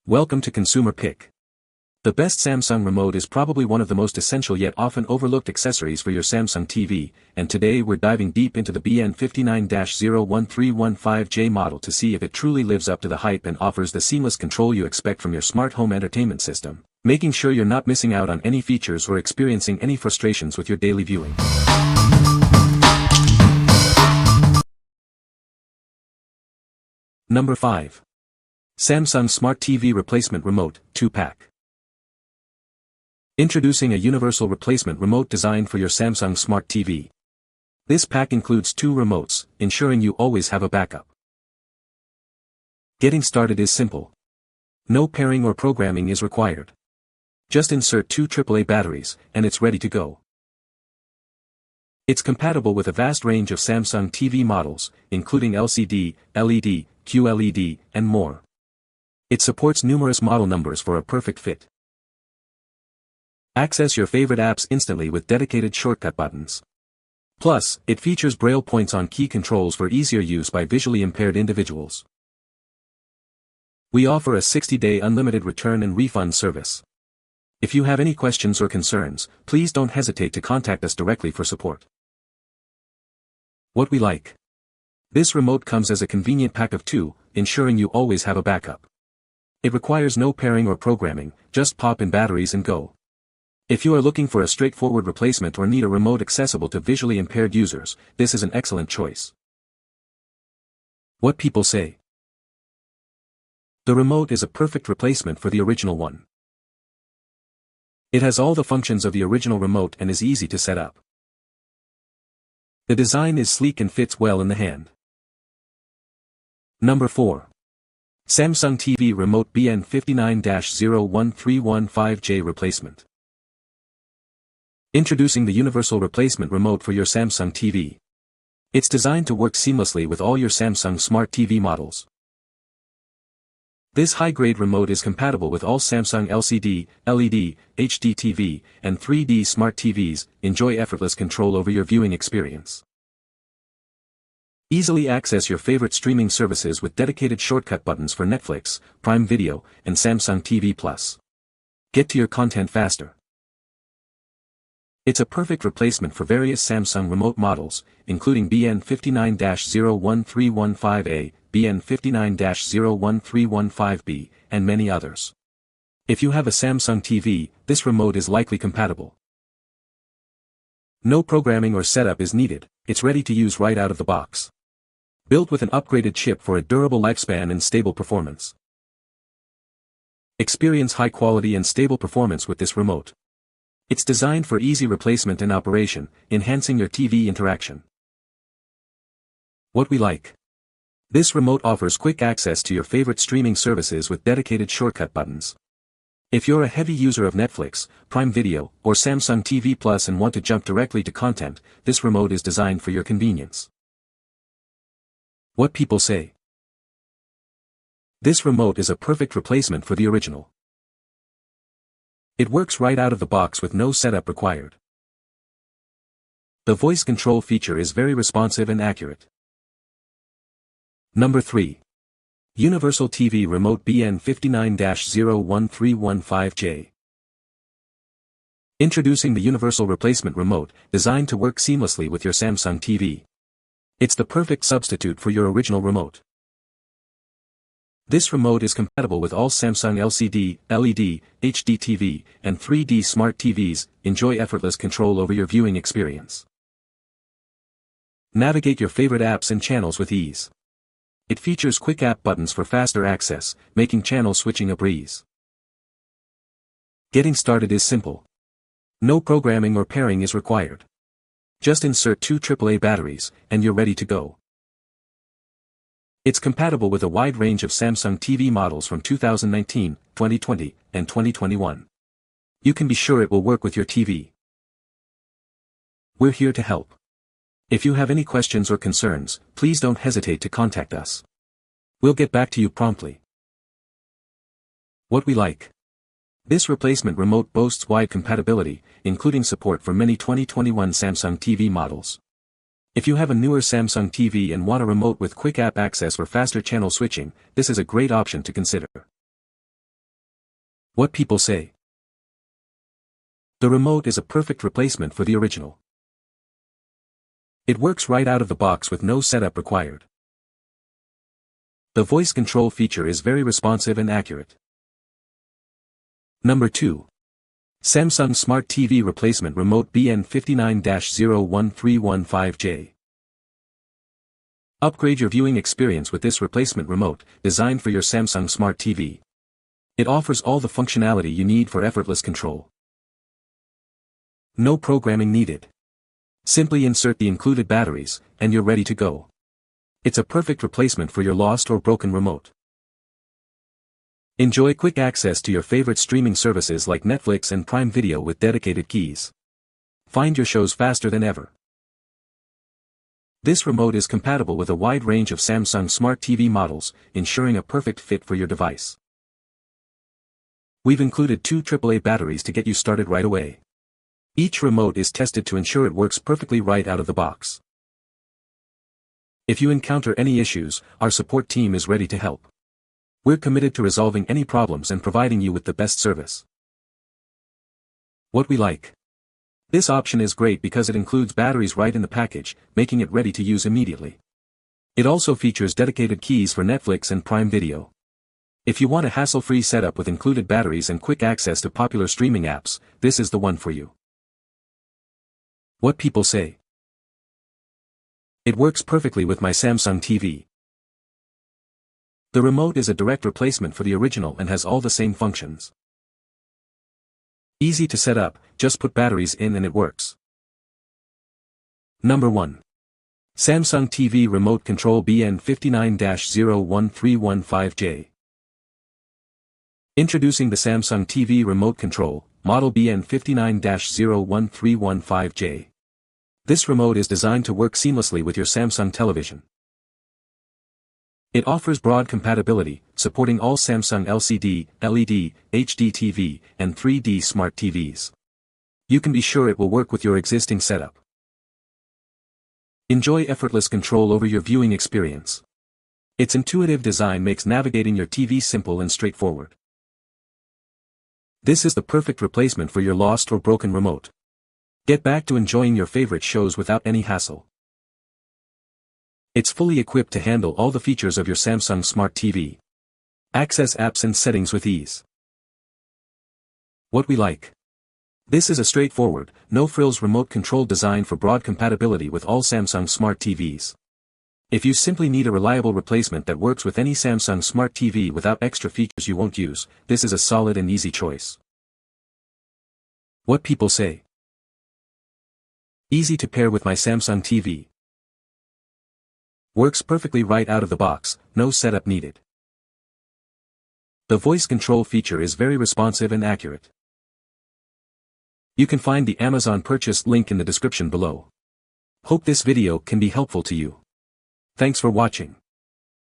Welcome to Consumer Pick. The best Samsung remote is probably one of the most essential yet often overlooked accessories for your Samsung TV, and today we're diving deep into the BN59-01315J model to see if it truly lives up to the hype and offers the seamless control you expect from your smart home entertainment system, making sure you're not missing out on any features or experiencing any frustrations with your daily viewing. Number 5. Samsung Smart TV Replacement Remote, 2-pack. Introducing a universal replacement remote designed for your Samsung Smart TV. This pack includes 2 remotes, ensuring you always have a backup. Getting started is simple. No pairing or programming is required. Just insert 2 AAA batteries, and it's ready to go. It's compatible with a vast range of Samsung TV models, including LCD, LED, QLED, and more. It supports numerous model numbers for a perfect fit. Access your favorite apps instantly with dedicated shortcut buttons. Plus, it features braille points on key controls for easier use by visually impaired individuals. We offer a 60-day unlimited return and refund service. If you have any questions or concerns, please don't hesitate to contact us directly for support. What we like. This remote comes as a convenient pack of 2, ensuring you always have a backup. It requires no pairing or programming, just pop in batteries and go. If you are looking for a straightforward replacement or need a remote accessible to visually impaired users, this is an excellent choice. What people say. The remote is a perfect replacement for the original one. It has all the functions of the original remote and is easy to set up. The design is sleek and fits well in the hand. Number 4. Samsung TV Remote BN59-01315J Replacement. Introducing the universal replacement remote for your Samsung TV. It's designed to work seamlessly with all your Samsung Smart TV models. This high-grade remote is compatible with all Samsung LCD, LED, HD TV, and 3D Smart TVs. Enjoy effortless control over your viewing experience. Easily access your favorite streaming services with dedicated shortcut buttons for Netflix, Prime Video, and Samsung TV Plus. Get to your content faster. It's a perfect replacement for various Samsung remote models, including BN59-01315A, BN59-01315B, and many others. If you have a Samsung TV, this remote is likely compatible. No programming or setup is needed, it's ready to use right out of the box. Built with an upgraded chip for a durable lifespan and stable performance. Experience high quality and stable performance with this remote. It's designed for easy replacement and operation, enhancing your TV interaction. What we like. This remote offers quick access to your favorite streaming services with dedicated shortcut buttons. If you're a heavy user of Netflix, Prime Video, or Samsung TV Plus and want to jump directly to content, this remote is designed for your convenience. What people say. This remote is a perfect replacement for the original. It works right out of the box with no setup required. The voice control feature is very responsive and accurate. Number 3. Universal TV Remote BN59-01315J. Introducing the universal replacement remote, designed to work seamlessly with your Samsung TV. It's the perfect substitute for your original remote. This remote is compatible with all Samsung LCD, LED, HD TV, and 3D Smart TVs. Enjoy effortless control over your viewing experience. Navigate your favorite apps and channels with ease. It features quick app buttons for faster access, making channel switching a breeze. Getting started is simple. No programming or pairing is required. Just insert 2 AAA batteries, and you're ready to go. It's compatible with a wide range of Samsung TV models from 2019, 2020, and 2021. You can be sure it will work with your TV. We're here to help. If you have any questions or concerns, please don't hesitate to contact us. We'll get back to you promptly. What we like. This replacement remote boasts wide compatibility, including support for many 2021 Samsung TV models. If you have a newer Samsung TV and want a remote with quick app access for faster channel switching, this is a great option to consider. What people say. The remote is a perfect replacement for the original. It works right out of the box with no setup required. The voice control feature is very responsive and accurate. Number 2. Samsung Smart TV Replacement Remote BN59-01315J. Upgrade your viewing experience with this replacement remote, designed for your Samsung Smart TV. It offers all the functionality you need for effortless control. No programming needed. Simply insert the included batteries, and you're ready to go. It's a perfect replacement for your lost or broken remote. Enjoy quick access to your favorite streaming services like Netflix and Prime Video with dedicated keys. Find your shows faster than ever. This remote is compatible with a wide range of Samsung Smart TV models, ensuring a perfect fit for your device. We've included 2 AAA batteries to get you started right away. Each remote is tested to ensure it works perfectly right out of the box. If you encounter any issues, our support team is ready to help. We're committed to resolving any problems and providing you with the best service. What we like. This option is great because it includes batteries right in the package, making it ready to use immediately. It also features dedicated keys for Netflix and Prime Video. If you want a hassle-free setup with included batteries and quick access to popular streaming apps, this is the one for you. What people say. It works perfectly with my Samsung TV. The remote is a direct replacement for the original and has all the same functions. Easy to set up, just put batteries in and it works. Number 1. Samsung TV Remote Control BN59-01315J. Introducing the Samsung TV Remote Control, model BN59-01315J. This remote is designed to work seamlessly with your Samsung television. It offers broad compatibility, supporting all Samsung LCD, LED, HD TV, and 3D smart TVs. You can be sure it will work with your existing setup. Enjoy effortless control over your viewing experience. Its intuitive design makes navigating your TV simple and straightforward. This is the perfect replacement for your lost or broken remote. Get back to enjoying your favorite shows without any hassle. It's fully equipped to handle all the features of your Samsung Smart TV. Access apps and settings with ease. What we like. This is a straightforward, no-frills remote control designed for broad compatibility with all Samsung Smart TVs. If you simply need a reliable replacement that works with any Samsung Smart TV without extra features you won't use, this is a solid and easy choice. What people say. Easy to pair with my Samsung TV. Works perfectly right out of the box, no setup needed. The voice control feature is very responsive and accurate. You can find the Amazon purchase link in the description below. Hope this video can be helpful to you. Thanks for watching.